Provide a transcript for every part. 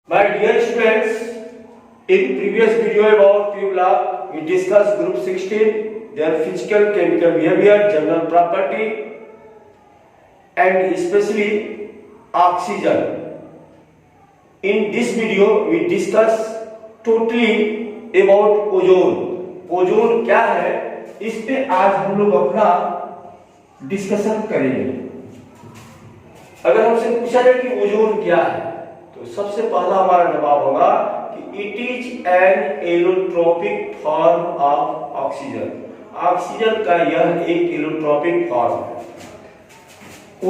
My dear students, in previous video about tube law, we discussed group 16, their physical, chemical behavior, general property, and especially oxygen. In this video, we discuss totally about ozone. Ozone क्या है, इस पे आज हम लोग अपना discussion करेंगे। अगर हमसे पूछा जाए कि ओजोन क्या है, तो सबसे पहला हमारा जवाब होगा कि it is an allotropic form of oxygen. Oxygen का यह एक एलोट्रोपिक फॉर्म है।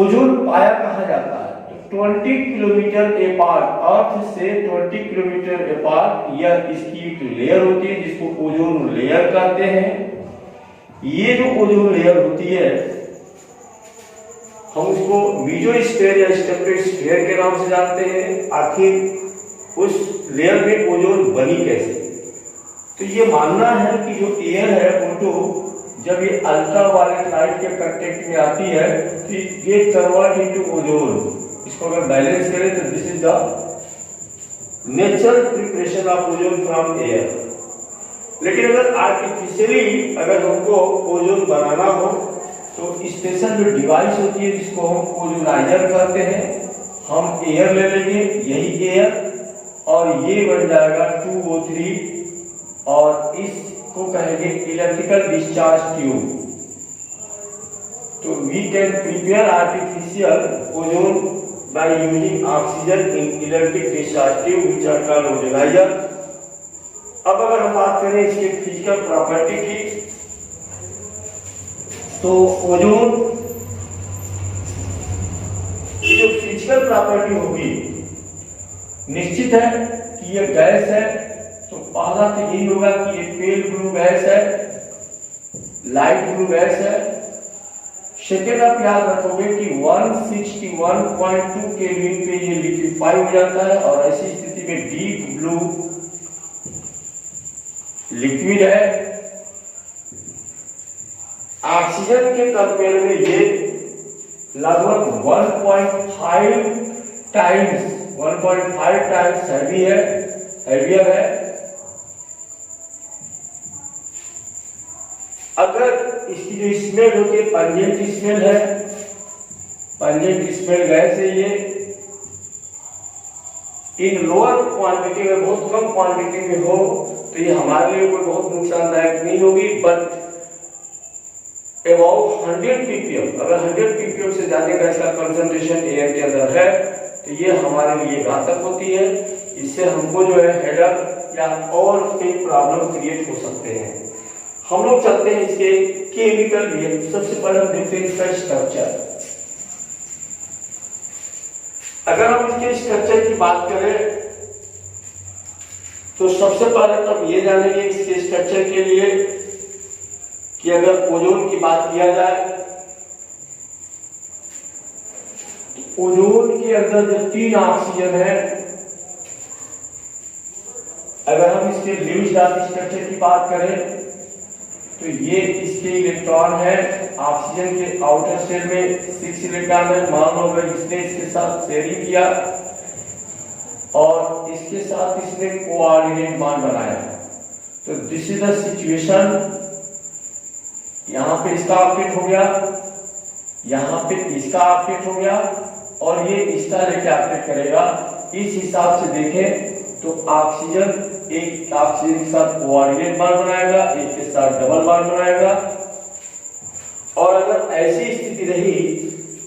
ओजोन पाया कहाँ जाता है? तो 20 किलोमीटर अपार्ट, अर्थ से 20 किलोमीटर अपार्ट यह इसकी एक लेयर होती है जिसको ओजोन लेयर कहते हैं। ये जो ओजोन लेयर होती है हम उसको मेसोस्फीयर या स्ट्रेटोस्फीयर के नाम से जानते हैं। आखिर उस लेयर में ओजोन बनी कैसे? तो ये मानना है कि जो एयर है वो तो जब ये अल्ट्रावायलेट लाइट के कांटेक्ट में आती है तो ये कन्वर्ट इनटू ओजोन। इसको अगर बैलेंस करें तो this is the natural preparation of ozone from air. लेकिन अगर आर्टिफिशियली अगर हमको ओजोन बनाना हो तो स्पेशल जो डिवाइस होती है जिसको हम ओजोनाइजर कहते हैं, हम एयर ले लेंगे, यही एयर, और ये बन जाएगा 2O3 और इसको कहेंगे इलेक्ट्रिकल डिस्चार्ज ट्यूब। तो we can prepare artificial ozone by using oxygen in electric discharge tube which are called ozonizer। अब अगर हम बात करें इसके फिजिकल प्रॉपर्टी की, तो ओजोन की जो फिजिकल प्रॉपर्टी होगी, निश्चित है कि यह गैस है। तो पहला तो यही होगा कि ये पेल ब्लू गैस है, लाइट ब्लू गैस है। सेकेंड आप याद रखोगे कि 161.2 केल्विन पे ये लिक्विफाई हो जाता है और ऐसी स्थिति में डीप ब्लू लिक्विड है। ऑक्सीजन के कंपेयर में ये लगभग 1.5 टाइम्स हैवी है, हैवियर है। अगर इसकी जो स्मेल होती है पंजेंट स्मेल है, पंजेंट स्मेल गैस है ये। इन लोअर क्वांटिटी में, बहुत कम क्वांटिटी में हो तो ये हमारे लिए कोई बहुत नुकसानदायक नहीं होगी। बट अबाउट 100 ppm, अगर 100 ppm से ज्यादा गैस का कंसंट्रेशन एयर के अंदर है तो ये हमारे लिए घातक होती है। इससे हमको जो है हेडेक या और कई प्रॉब्लम क्रिएट हो सकते हैं। हम लोग चलते हैं इसके केमिकल बिहेवियर। सबसे पहले हम देखते हैं इसका स्ट्रक्चर। अगर हम इसके स्ट्रक्चर की बात करें तो सबसे पहले तो हम ये जानेंगे इसके स्ट्रक्चर के लिए कि अगर ओजोन की बात किया जाए, ओजोन के अंदर जो 3 ऑक्सीजन है, अगर हम इसके ल्यूइस डॉट स्ट्रक्चर की बात करें तो ये इसके इलेक्ट्रॉन है। ऑक्सीजन के आउटर शेल में 6 इलेक्ट्रॉन है। मान लो अगर इसने इसके साथ शेयरिंग किया और इसके साथ इसने कोऑर्डिनेट बॉन्ड बनाया, तो दिस इज द सिचुएशन। यहाँ पे इसका ऑक्टेट हो गया, यहाँ पे इसका ऑक्टेट हो गया और ये इसका लेके ऑक्टेट करेगा। इस हिसाब से देखें तो ऑक्सीजन एक ऑक्सीजन के साथ कोऑर्डिनेट बॉन्ड बनाएगा, एक के साथ डबल बॉन्ड बनाएगा। और अगर ऐसी स्थिति रही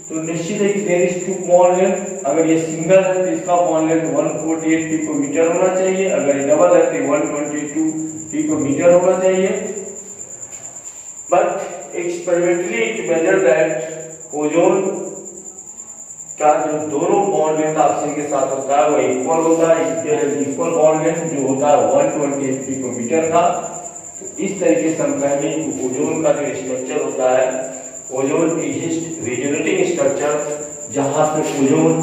तो निश्चित है कि देयर इज 2 बॉन्ड लेंथ। अगर ये सिंगल है तो इसका बॉन्ड लेंथ 148 पिकोमीटर होना चाहिए, अगर ये डबल है तो 122 पिकोमीटर होना चाहिए। But experimentally it measure that ozone का जो दोनों बॉन्ड लेंथ ऑक्सीजन के साथ होता है वो इक्वल होता है। इक्वल बॉन्ड लेंथ जो होता है 128 पिकोमीटर का। तो इस तरीके से हम कहेंगे कि ओजोन का जो स्ट्रक्चर होता है, ओजोन इज रिजोनेटिंग स्ट्रक्चर, जहां पे ओजोन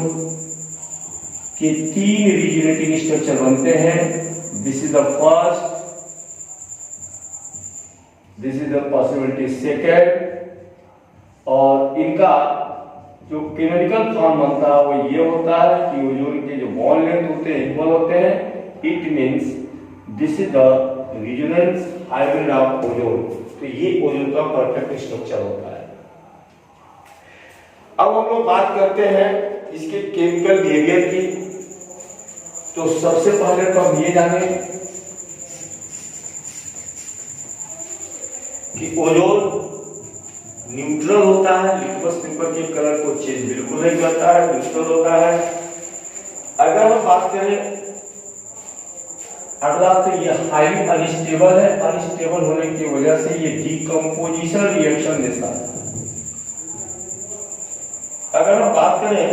के 3 रिजोनेटिंग स्ट्रक्चर बनते हैं। This is the first, this is the possibility second, और इनका जो केमिकल फॉर्म बनता है वो ये होता है कि ओजोन के जो बॉन्ड लेंथ होते हैं इक्वल होते हैं। It means this is the resonance hybrid of ozone. तो ये ओजोन का परफेक्ट स्ट्रक्चर होता है। अब हम लोग बात करते हैं इसके केमिकल बिहेवियर की। तो सबसे पहले तो हम ये जाने कि ओजोन न्यूट्रल होता है, लिटमस पेपर के कलर को चेंज बिल्कुल नहीं करता है, न्यूट्रल होता है। अगर हम बात करें अगला, तो ये हाईली अनस्टेबल है। अनस्टेबल होने की वजह से ये डिकम्पोजिशन रिएक्शन देता है। अगर हम बात करें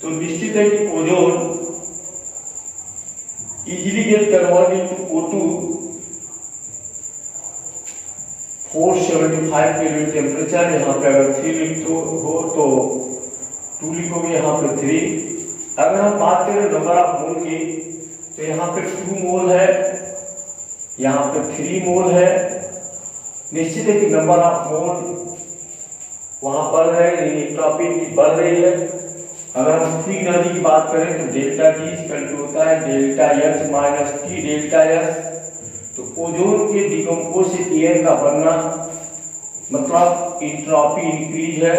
तो निश्चित है कि ozone easily get converted to O2 475 kelvin temperature. यहाँ पे अगर 3 लिखते हो तो 2 लिखोगे, यहाँ पे 3। अगर हम बात करें नंबर ऑफ मोल की, तो यहाँ पे 2 मोल है, यहाँ पे 3 मोल है। निश्चित है कि नंबर ऑफ मोल वहां बढ़ रहे हैं, एंट्रोपी बढ़ रही है। अगर हम फ्री एनर्जी की बात करें तो डेल्टा T इक्वल टू होता है delta H minus T delta S। तो ओजोन के डिकम्पोज से एयर का बनना मतलब एंट्रोपी इंक्रीज है,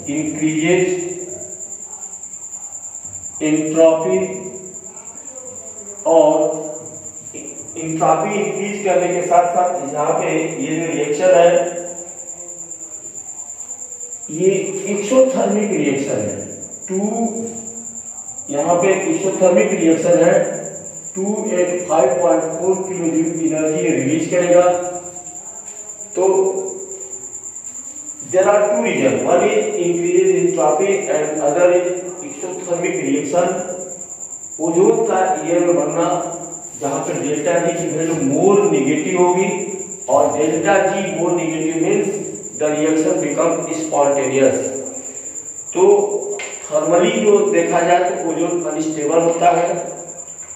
इंक्रीजेज एंट्रोपी। और एंट्रोपी इंक्रीज करने के साथ साथ यहाँ पे ये जो रिएक्शन है ये एक्सोथर्मिक रिएक्शन है। यहाँ पे एक्सोथर्मिक रिएक्शन है। 285.4 किलो जूल एनर्जी रिलीज करेगा। तो there are 2 reason, one is increase entropy and other is exothermic reaction. Ozone का एयर में बनना जहां पर डेल्टा जी की वैल्यू मोर नेगेटिव होगी और delta G more negative means the reaction become spontaneous. तो थर्मली जो देखा जाए तो ओजोन अनस्टेबल होता है।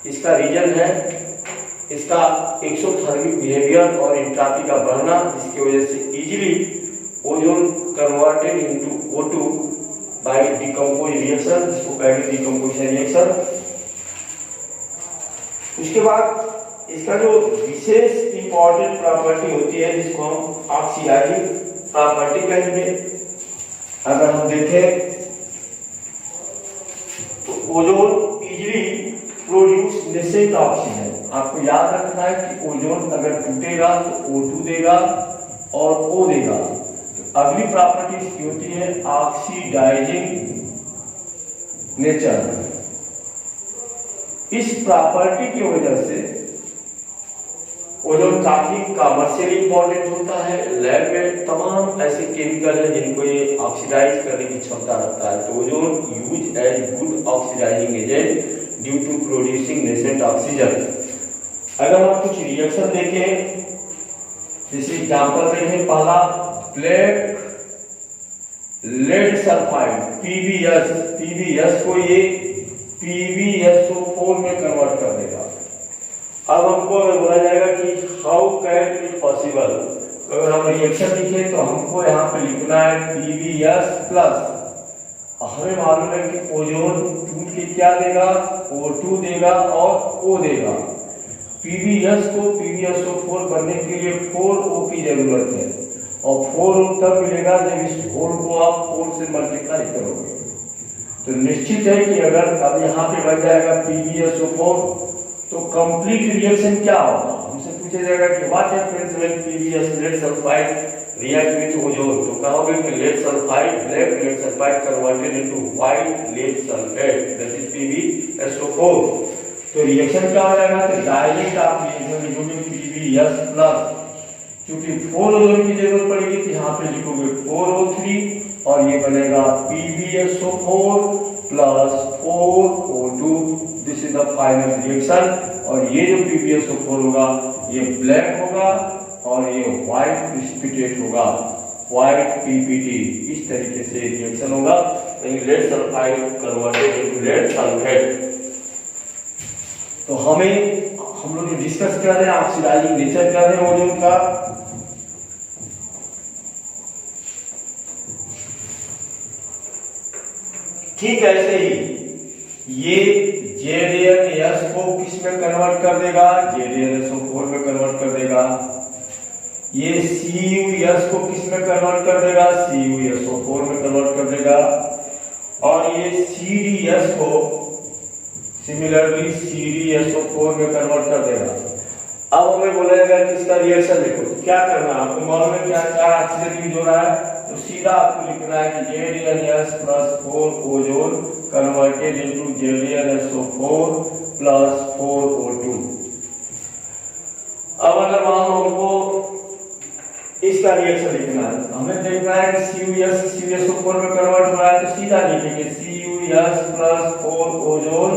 इसका रीजन है इसका एक्सोथर्मिक बिहेवियर और एंट्रोपी का बढ़ना, जिसकी वजह से easily ozone converted into O2 by decompose reaction, जिसको कहेंगे डिकम्पोजिशन रिएक्शन। उसके बाद इसका जो विशेष इंपॉर्टेंट प्रॉपर्टी होती है जिसको हम ऑक्सीडाइजिंग प्रॉपर्टी कहेंगे। अगर हम देखें तो ozone easily produce nascent oxygen. आपको याद रखना है कि ओजोन अगर टूटेगा तो O2 देगा और O देगा। तो अगली प्रॉपर्टी इसकी होती है ऑक्सीडाइजिंग नेचर। इस प्रॉपर्टी की वजह से ओजोन काफी कमर्शियली इंपॉर्टेंट होता है। लैब में तमाम ऐसे केमिकल हैं जिनको ये ऑक्सीडाइज करने की क्षमता रखता है। तो ozone use as good oxidising agent due to producing nascent oxygen. अगर हम कुछ रिएक्शन देखें, जैसे एग्जांपल देखें, पहला ब्लैक लेड सल्फाइड PbS को ये PbSO4 में कन्वर्ट कर देगा। अब हमको अगर बोला जाएगा कि हाउ कैन इट पॉसिबल, अगर हम रिएक्शन लिखे तो हमको यहाँ पे लिखना है PbS प्लस। हमें मालूम है कि ओजोन टूट के क्या देगा, O2 देगा और O देगा। PbS को PbSO4 करने के लिए 4O की जरूरत है और 4O तब मिलेगा जब इस होल को आप 4 से मल्टीप्लाई करोगे। तो निश्चित है कि अगर अब यहाँ पे बन जाएगा PbSO4 तो कंप्लीट रिएक्शन क्या होगा, हमसे पूछा जाएगा कि what happens when PbS lead sulphide react with ozone. तो कहोगे कि lead sulphide, black lead sulphide converted into white lead sulphate that is PbSO4। तो रिएक्शन क्या हो जाएगा, तो डायरेक्ट आप रिएक्शन लिखोगे PbS प्लस, क्योंकि 4 ओजोन की जरूरत पड़ेगी तो यहाँ पे लिखोगे 4O3 और ये बनेगा PbSO4 plus 4O2। This is the final reaction. और ये जो PbSO4 होगा ये ब्लैक होगा और ये व्हाइट प्रेसिपिटेट होगा, व्हाइट PPT। इस तरीके से रिएक्शन होगा। Lead sulphide converted into lead sulphate. तो हम लोग डिस्कस कर रहे हैं ऑक्सीडाइजिंग नेचर कर रहे हैं ओजोन का। ठीक ऐसे ही ये ZnS को किस में कन्वर्ट कर देगा, ZnSO4 में कन्वर्ट कर देगा। ये CuS को किस में कन्वर्ट कर देगा, CuSO4 में कन्वर्ट कर देगा। और ये CdS को सिमिलरली CdSO4 में कन्वर्ट कर देगा। अब हमें बोला जाएगा कि इसका रिएक्शन लिखो, तो क्या करना है आपको मालूम है क्या क्या ऑक्सीजन यूज हो रहा है, तो सीधा आपको लिखना है कि ZnS + 4 ozone converted into ZnSO4 + 4 O2। अब अगर मान लो हमको इसका रिएक्शन लिखना है, हमें देखना है कि CuS CuSO4 में कन्वर्ट हो रहा है, तो सीधा लिखेंगे CuS + 4 ozone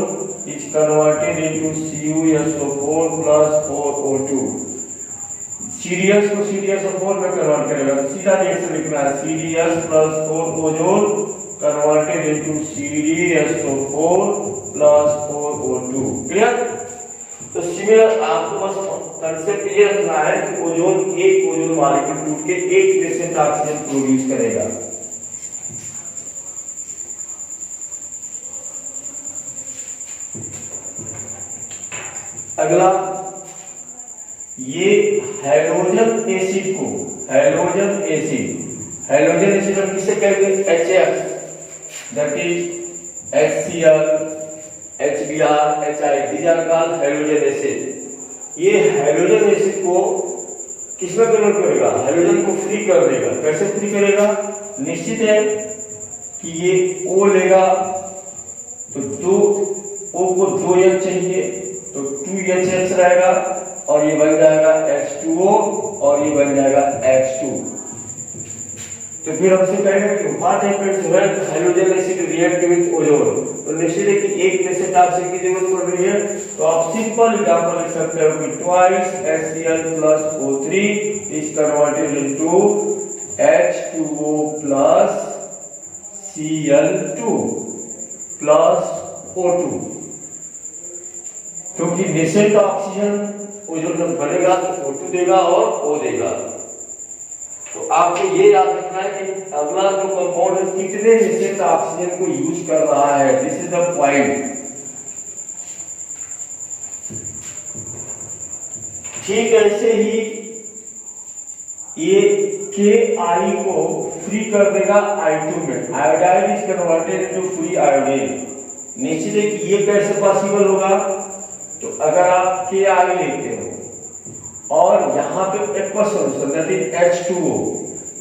is converted into CuSO4 + 4 O2। CdS को CdSO4 में कन्वर्ट करेगा, तो सीधा रिएक्शन लिखना है CdS + 4 ozone converted into CdSO4 + 4 O2। Clear? तो सिमिलर आपको बस कंसेप्ट ये रखना है कि ओजोन एक ओजोन मॉलिक्यूल टूट के एक पेशेंट ऑक्सीजन प्रोड्यूस करेगा। अगला, ये हैलोजन एसिड को हैलोजन एसिड हम किससे कहेंगे, HF, that is HCl, HBr, HI, these are called halogen acid. ये हैलोजन एसिड को किसमें कन्वर्ट करेगा, हैलोजन को फ्री कर देगा। कैसे फ्री करेगा, निश्चित है कि ये O लेगा तो 2 O को 2H चाहिए तो 2HH रहेगा और ये बन जाएगा H2O और ये बन जाएगा H2। तो फिर हमसे कहेगा कि what happens when halogen acid react with ozone, तो निश्चित है कि एक पेशेंट ऑक्सीजन की जरूरत पड़ रही है, तो आप सिंपल एग्जांपल लिख सकते हो कि twice HCl + O3 is converted into H2O + Cl2 + O2। क्योंकि नेसेंट ऑक्सीजन ओजोन जब बनेगा तो O2 देगा और O देगा। तो आपको ये याद रखना है कि अगला जो कंपाउंड है कितने नेसेंट ऑक्सीजन को यूज कर रहा है, दिस इज द पॉइंट। ठीक ऐसे ही ये Ki को फ्री कर देगा I2 में, iodide is converted into free iodine. निश्चित है कि ये कैसे पॉसिबल होगा, तो अगर आप Ki लेते हो और यहाँ पे aqueous solution that is H2O,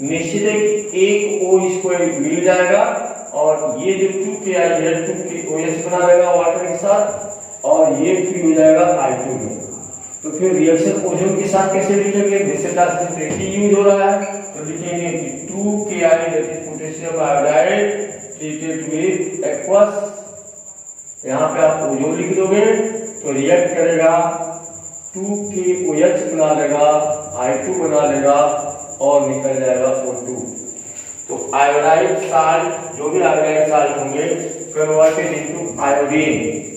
निश्चित है कि एक O इसको मिल जाएगा और ये जो 2Ki है 2KOH बना देगा वाटर के साथ और ये फ्री हो जाएगा I2 में। तो फिर रिएक्शन ओजोन के साथ कैसे लिखेंगे, नेसेंट ऑक्सीजन यूज हो रहा है तो लिखेंगे कि 2Ki that is potassium iodide treated with aqueous, यहाँ पे आप ओजोन लिख दोगे तो रिएक्ट करेगा 2KOH बना लेगा, I2 बना लेगा और निकल जाएगा O2। तो आयोडाइड साल्ट, जो भी आयोडाइड साल्ट होंगे converted into iodine,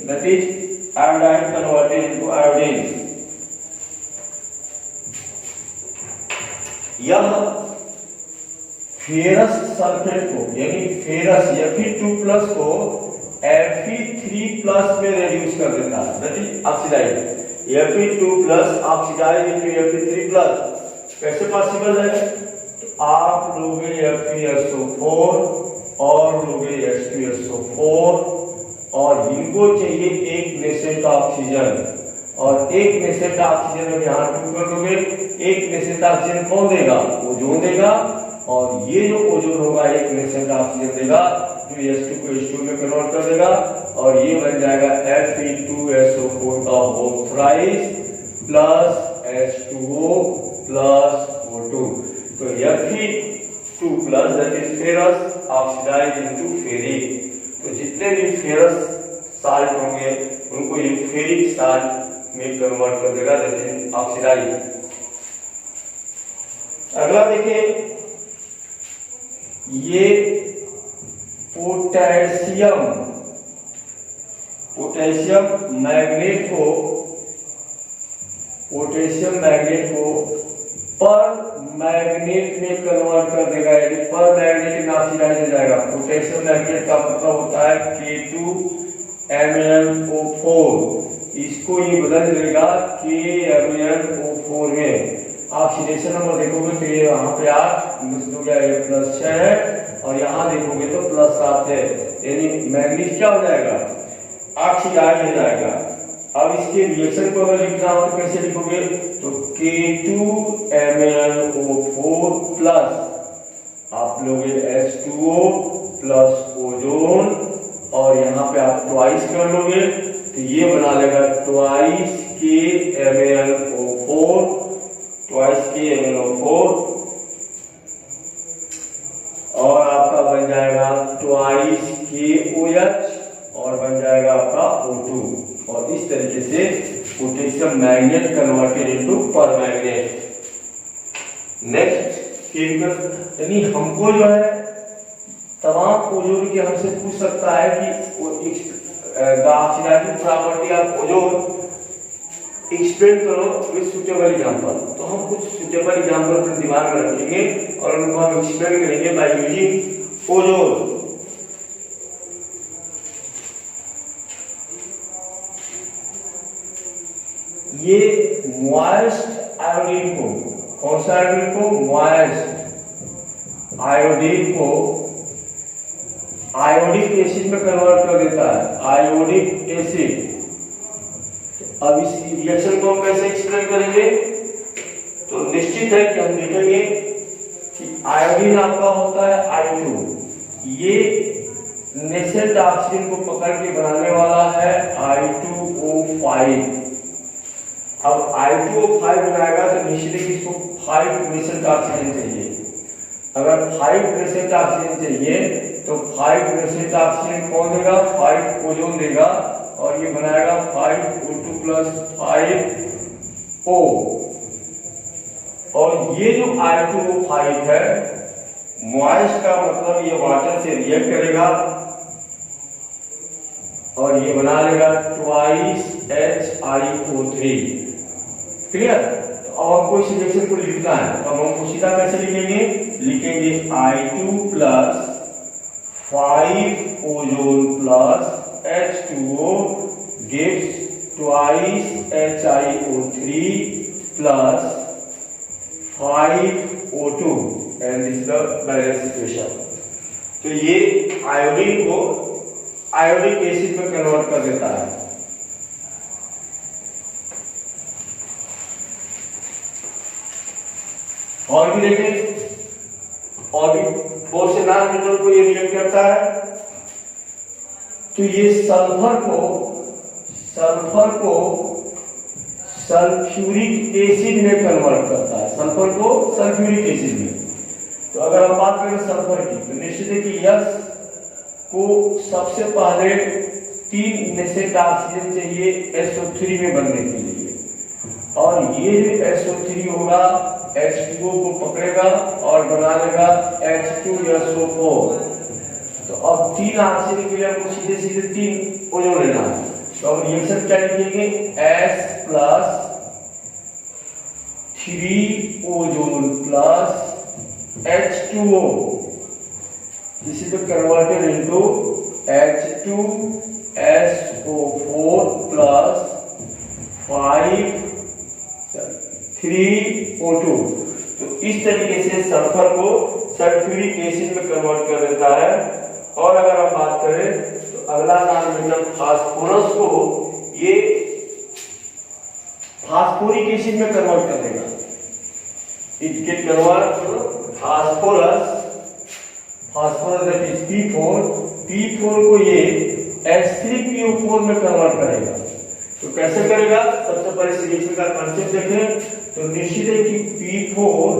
that is iodide converted into iodine. यह फेरस सल्फेट को यानी फेरस Fe2+ को Fe3+ में रेड्यूस कर देता है, that is oxidise. Fe2+ oxidise into Fe3+। कैसे पॉसिबल है, आप लोगे FeSO4 और लोगे H2SO4 और इनको चाहिए एक नेसेंट ऑक्सीजन और एक नेसेंट ऑक्सीजन में यहाँ 2 कर दोगे, एक नेसेंट ऑक्सीजन कौन देगा, ओजोन देगा और ये जो ओजोन होगा एक नेसेंट ऑक्सीजन देगा जो H2 को H2 में कन्वर्ट कर देगा और ये बन जाएगा Fe2SO4 का whole thrice plus H2O plus O2। तो Fe2+ that is ferrous oxidise into ferric. तो जितने भी फेरस साल्ट होंगे उनको ये फेरिक साल्ट में कन्वर्ट कर देगा, दैट इज ऑक्सीडाइज। अगला देखिए, ये पोटेशियम मैग्नेट को पर मैग्नेट में कन्वर्ट कर देगा, यानी पर मैग्नेटिक ऑक्सीडाइज हो जाएगा। पोटेशियम मैग्नेट का मतलब होता है K2MnO4, इसको ये बदल देगा KMnO4 में। ऑक्सीडेशन नंबर देखोगे तो ये यहाँ पे 8 हो गया, ये +6 है, और यहाँ देखोगे तो +7 है, यानी मैग्नीज क्या हो जाएगा, ऑक्सीडाइज हो जाएगा। अब इसके रिएक्शन को अगर लिखना हो तो कैसे लिखोगे, तो K2MnO4 प्लस आप लोगे H2O प्लस ओजोन, और यहाँ पे आप ट्वाइस कर लोगे तो ये बना लेगा ट्वाइस KMnO4, ट्वाइस KMnO4, और आपका बन जाएगा ट्वाइस KOH, और बन जाएगा आपका O2। और इस तरीके से पोटेशियम मैग्नेट कन्वर्टेड इनटू पर मैग्नेट। नेक्स्ट केमिकल, यानी हमको जो है तमाम ओजोन के हमसे पूछ सकता है कि oxidising property of ozone explain करो विद सुटेबल एग्जांपल। तो हम कुछ सुटेबल एग्जांपल अपने दिमाग में रखेंगे और उनको हम एक्सप्लेन करेंगे बाय यूजिंग ओजोन। ये मॉइस्ट आयोडीन को, कौन सा आयोडीन को, मॉइस्ट आयोडीन को आयोडिक एसिड में कन्वर्ट कर देता है, आयोडिक एसिड। अब इस रिएक्शन को हम कैसे एक्सप्लेन करेंगे, तो निश्चित है कि हम देखेंगे कि आयोडीन आपका होता है I2, ये नेसेंट ऑक्सीजन को पकड़ के बनाने वाला है I2O5। अब I2O5 बनाएगा तो निश्चित है कि इसको 5 नेसेंट ऑक्सीजन चाहिए। अगर 5 नेसेंट ऑक्सीजन चाहिए तो 5 नेसेंट ऑक्सीजन कौन देगा, 5 ओजोन देगा, और ये बनाएगा 5O2 + 5O। और ये जो I2O5 है, मॉइस्ट का मतलब ये वाटर से रिएक्ट करेगा और ये बना लेगा ट्वाइस HiO3। क्लियर? तो अब हमको इस रिएक्शन को लिखना है, तो हमको सीधा कैसे लिखेंगे, लिखेंगे I2 + 5 ozone + H2O gives twice HiO3 + 5O2 and this is the balance equation। तो ये आयोडीन को आयोडिक एसिड में कन्वर्ट कर देता है। और भी देखें, और भी बहुत से नाम मेटल को ये रिएक्ट करता है। तो ये सल्फर को सल्फ्यूरिक एसिड में कन्वर्ट करता है, सल्फर को सल्फ्यूरिक एसिड में। तो अगर हम बात करें सल्फर की, तो निश्चित है कि यस को सबसे पहले 3 नेसेंट ऑक्सीजन चाहिए SO3 में बनने के लिए, और ये जो SO3 होगा H2O को पकड़ेगा और बना लेगा H2SO4। तो अब 3 ऑक्सीजन के लिए हमको सीधे 3 ओजोन लेना है। तो अब रिएक्शन क्या लिखेंगे, S + 3 ozone + H2O, this is converted into H2SO4 + 3O2। तो इस तरीके से सल्फर को सल्फ्यूरिक एसिड में कन्वर्ट कर देता है। और अगर हम बात करें तो अगला नाम मतलब फास्फोरस को ये फास्फोरिक एसिड में कन्वर्ट कर देगा। It get convert phosphorus that is P4 को ये H3PO4 में कन्वर्ट करेगा। तो कैसे करेगा, सबसे पहले रिएक्शन का कांसेप्ट देखें। तो निश्चित है कि P4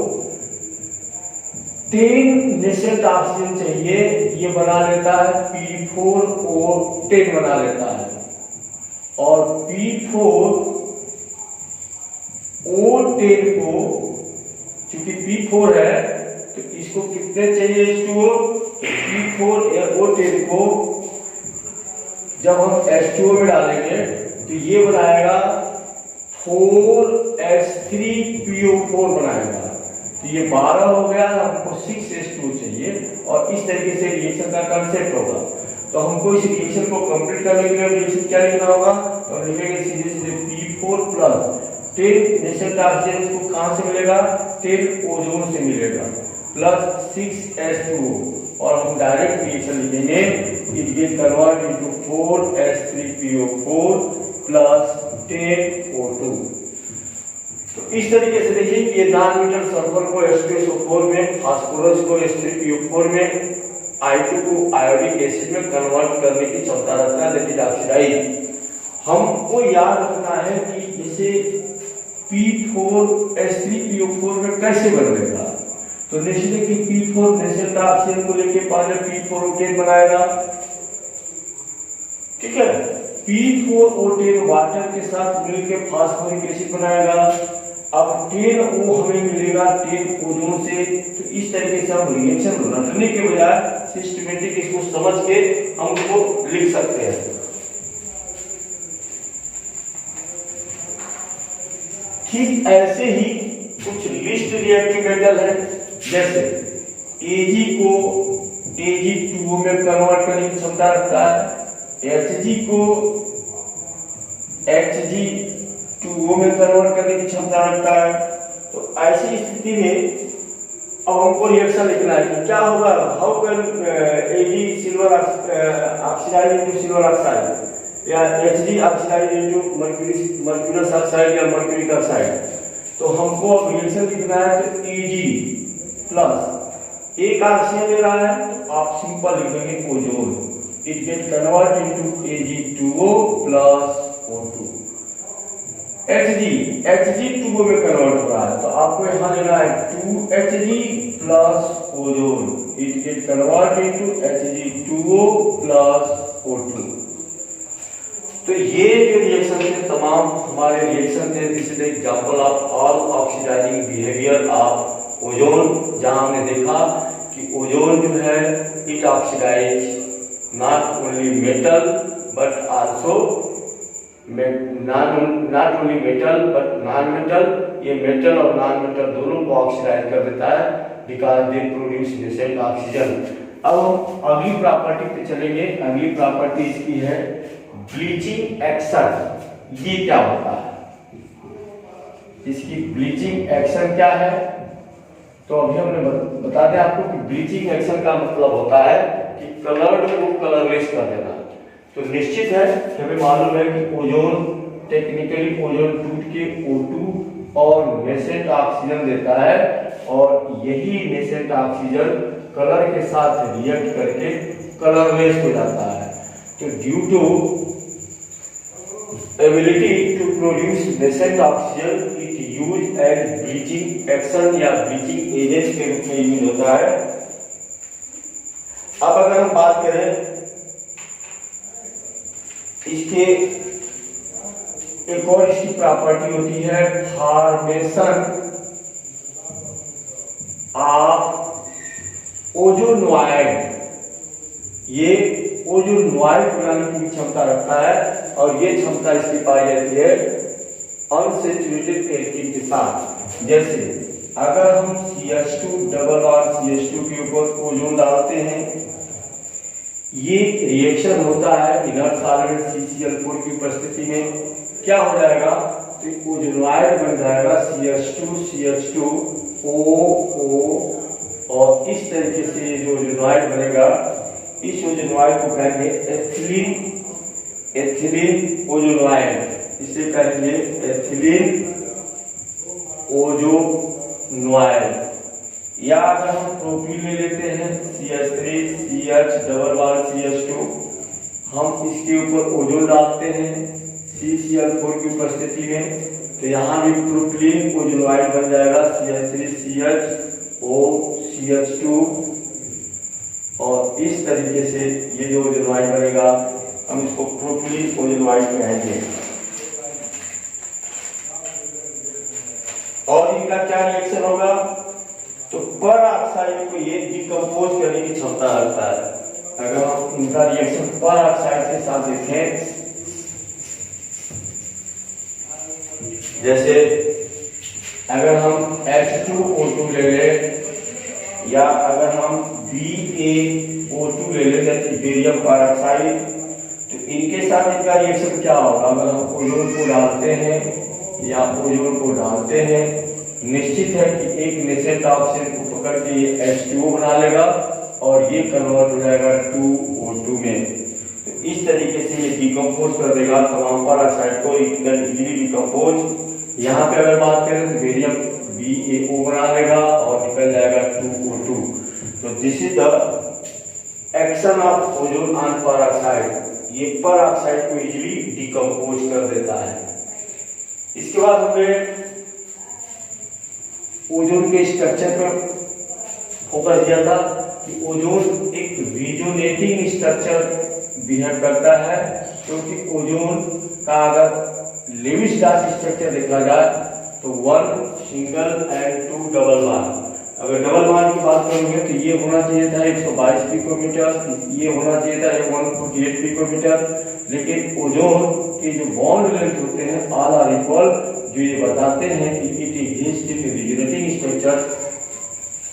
10 नेसेंट ऑक्सीजन चाहिए, ये बना लेता है P4O10 बना लेता है, और P4O10 को क्योंकि P4 है तो इसको कितने चाहिए H2O, P4O10 को जब हम H2O में डालेंगे तो ये बनाएगा 4H3PO4 बनाएगा। तो ये 12 हो गया, हमको 6H2 चाहिए और इस तरीके से रिएक्शन का कंसेप्ट होगा। तो हमको इस रिएक्शन को कंप्लीट करने के लिए रिएक्शन क्या लिखना होगा, तो लिखेंगे सीधे सीधे P4 प्लस 10 नेशनल ऑक्सीजन को कहां से मिलेगा, 10 ओजोन से मिलेगा, प्लस 6H2O और हम डायरेक्ट रिएक्शन लिखेंगे, it get convert into 4H3PO4 plus 10O2। तो इस तरीके से देखिए ये नॉन मेटल सल्फर को H2SO4 में, फास्फोरस को H3PO4 में, I2 को आयोडिक एसिड में कन्वर्ट करने की क्षमता रखता है, दैट इज ऑक्सीडाइज। हमको याद रखना है कि इसे P4H3PO4 में कैसे बदलेगा। तो निश्चित है कि P4 नेशनल ऑक्सीजन को लेके पहले P4O10 बनाएगा, ठीक है। P4O10 वाटर के साथ मिलकर फास्फोरिक एसिड बनाएगा। अब 10O हमें मिलेगा 10 ओजोन से। तो इस तरीके से हम रिएक्शन रटने के बजाय सिस्टमेटिक इसको समझ के हम उसको लिख सकते हैं। ठीक ऐसे ही कुछ लिस्ट रिएक्टिव मेटल है, जैसे Ag को Ag2O में कन्वर्ट करने की क्षमता रखता है, Hg को Hg2O में कन्वर्ट करने की क्षमता रखता है। तो ऐसी स्थिति में अब हमको रिएक्शन लिखना है कि क्या होगा, how can Ag silver oxide into silver oxide या Hg oxide into mercurous oxide या मर्क्यूरिक ऑक्साइड। तो हमको अब रिएक्शन लिखना है, तो Ag प्लस एक ऑक्सीजन ले रहा है, तो आप सिंपल लिखेंगे ozone, it get convert into Ag2O plus O2। Hg2O में कन्वर्ट हो रहा है, तो आपको यहां लेना है 2Hg plus ozone, it get convert into Hg2O plus O2। तो ये जो रिएक्शन थे तमाम हमारे रिएक्शन थे, this is example of all oxidising behaviour of ozone, जहां हमने देखा कि ओजोन जो है it oxidise not only metal but also not only metal but non metal. ये मेटल और नॉन मेटल दोनों को ऑक्सीडाइज कर देता है because they produce nascent oxygen. अब हम अगली प्रॉपर्टी पे चलेंगे। अगली प्रॉपर्टी इसकी है ब्लीचिंग एक्शन। ये क्या होता है, इसकी ब्लीचिंग एक्शन क्या है, तो अभी हमने बता दें आपको कि ब्लीचिंग एक्शन का मतलब होता है कि कलर्ड को कलरलेस कर देना। तो निश्चित है हमें मालूम है कि ओजोन टेक्निकली ओजोन टूट के O2 और नेसेंट ऑक्सीजन देता है और यही नेसेंट ऑक्सीजन कलर के साथ रिएक्ट करके कलरलेस हो जाता है। तो due to ability to produce nascent oxygen it use as bleaching action या ब्लीचिंग एजेंट के रूप में यूज होता है। अब अगर हम बात करें इसके एक और इसकी प्रॉपर्टी होती है फॉर्मेशन ऑफ ओजोनोइड। ये ओजोनोइड बनाने की क्षमता रखता है और ये क्षमता इसकी पाई जाती है अनसैचुरेटेड एल्कीन के साथ। जैसे अगर हम CH2 डबल और CH2 के ऊपर ओजोन डालते हैं, ये रिएक्शन होता है इनर्ट सॉल्वेंट CCl4 की उपस्थिति में, क्या हो जाएगा, तो ओजोनोइड बन जाएगा CH2CH2OO और इस तरीके से ये जो ओजोनोइड बनेगा इस ओजोनोइड को कहेंगे एथिलीन ओजोनोइड। इसे कहेंगे एथिलीन ओजोनोइड। या अगर हम प्रोपीन ले लेते हैं CH3CH+CH2, हम इसके ऊपर ओजोन डालते हैं CCl4 की उपस्थिति में, तो यहाँ भी प्रोपीन ओजोनोइड बन जाएगा CH3CHOCH2 और इस तरीके से ये जो ओजोनोइड बनेगा हम इसको प्रोपीन ओजोनोइड कहेंगे। और इनका क्या रिएक्शन होगा, तो पर ऑक्साइड को ये डिकम्पोज करने की क्षमता रखता है। अगर हम इनका रिएक्शन पर ऑक्साइड के साथ देखें जैसे अगर हम H2O2 ले लें या अगर हम BaO2 ले लें जैसे बेरियम पेरोक्साइड, तो इनके साथ इनका रिएक्शन क्या होगा? अगर हम ओजोन को डालते हैं या ओजोन को डालते हैं, निश्चित है कि एक नेसेंट ऑक्सीजन को पकड़ के ये H2O बना लेगा और ये कन्वर्ट हो जाएगा 2O2 में। तो इस तरीके से ये डिकम्पोज कर देगा तमाम पेरोक्साइड को, इट कैन इजीली डिकम्पोज। यहाँ पे अगर बात करें तो बेरियम BaO बना लेगा और निकल जाएगा 2O2। तो this is the action of ozone on peroxide. ये पेरोक्साइड को इजीली डिकम्पोज कर देता है। इसके बाद हमें ओजोन के स्ट्रक्चर पर फोकस किया था कि ओजोन एक रिजोनेटिंग स्ट्रक्चर बिहेव करता है, क्योंकि ओजोन का अगर लेविस डार्क स्ट्रक्चर देखा जाए तो 1 सिंगल एंड 2 डबल बॉन्ड। अगर डबल बॉन्ड की बात करोगे तो ये होना चाहिए था 122 पिकोमीटर, ये होना चाहिए था 148 पिकोमीटर, लेकिन ओजोन के जो बॉन्ड लेंथ होते हैं ऑल आर इक्वल, जो ये बताते हैं कि it exist in resonating structure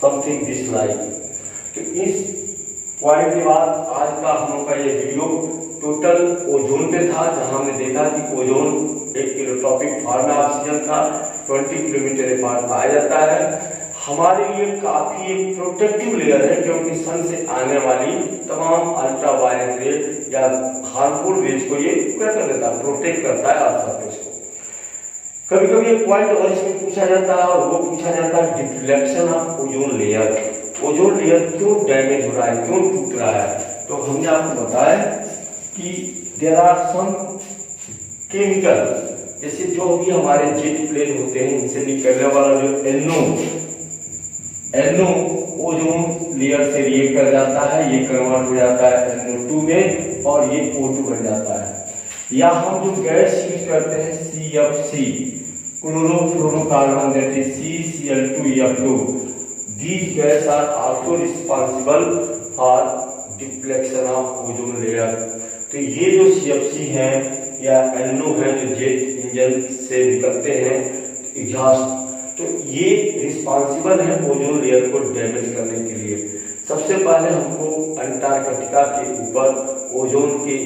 something this like. तो इस पॉइंट के बाद आज का हम लोग का ये वीडियो टोटल ओजोन पे था, जहां हमने देखा कि ओजोन एक किलोट्रॉपिक फॉर्म ऑक्सीजन का 20 किलोमीटर अपार्ट पाया जाता है। हमारे लिए काफी एक प्रोटेक्टिव लेयर है, क्योंकि सन से आने वाली तमाम अल्ट्रावायलेट रे या हार्मफुल रेज को ये क्या कर देता है, प्रोटेक्ट करता है अर्थ सरफेस को। कभी कभी एक पॉइंट और इसमें पूछा जाता है और वो पूछा जाता है deflection of ozone layer. Ozone layer क्यों डैमेज हो रहा है, क्यों टूट रहा है? तो हमने आपको बताया कि देयर आर सम केमिकल, जैसे जो भी हमारे जेट प्लेन होते हैं इनसे निकलने वाला जो NO ओजोन लेयर से रिएक्ट कर जाता है, ये कन्वर्ट हो जाता है NO2 में और ये O2 बन जाता है। या हम जो गैस यूज करते हैं CFC, chlorofluorocarbon, that is CCl2F2, these gas are also responsible for deflection of ozone layer। तो ये जो CFC है या NO है जो जेट इंजन से निकलते हैं एग्जॉस्ट, तो ये रिस्पॉन्सिबल है ओजोन लेयर को डैमेज करने के लिए। सबसे पहले हमको अंटार्कटिका के ऊपर ओजोन के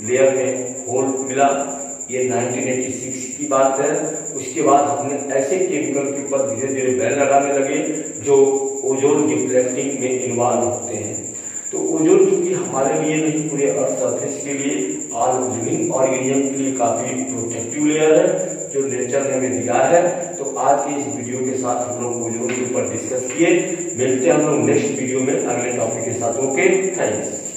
लेयर में होल मिला, ये 1986 की बात है। उसके बाद हमने ऐसे केमिकल के ऊपर धीरे धीरे बैन लगाने लगे जो ओजोन डिफ्लेक्टिंग में इन्वॉल्व होते हैं। तो ओजोन चूंकि हमारे लिए नहीं, पूरे अर्थ सरफेस के लिए, ऑल लिविंग ऑर्गेनिज्म के लिए काफी प्रोटेक्टिव लेयर है जो नेचर ने हमें दिया है। तो आज के इस वीडियो के साथ हम लोग ओजोन के ऊपर डिस्कस किए। मिलते हैं हम लोग नेक्स्ट वीडियो में अगले टॉपिक के साथ। Okay, thanks.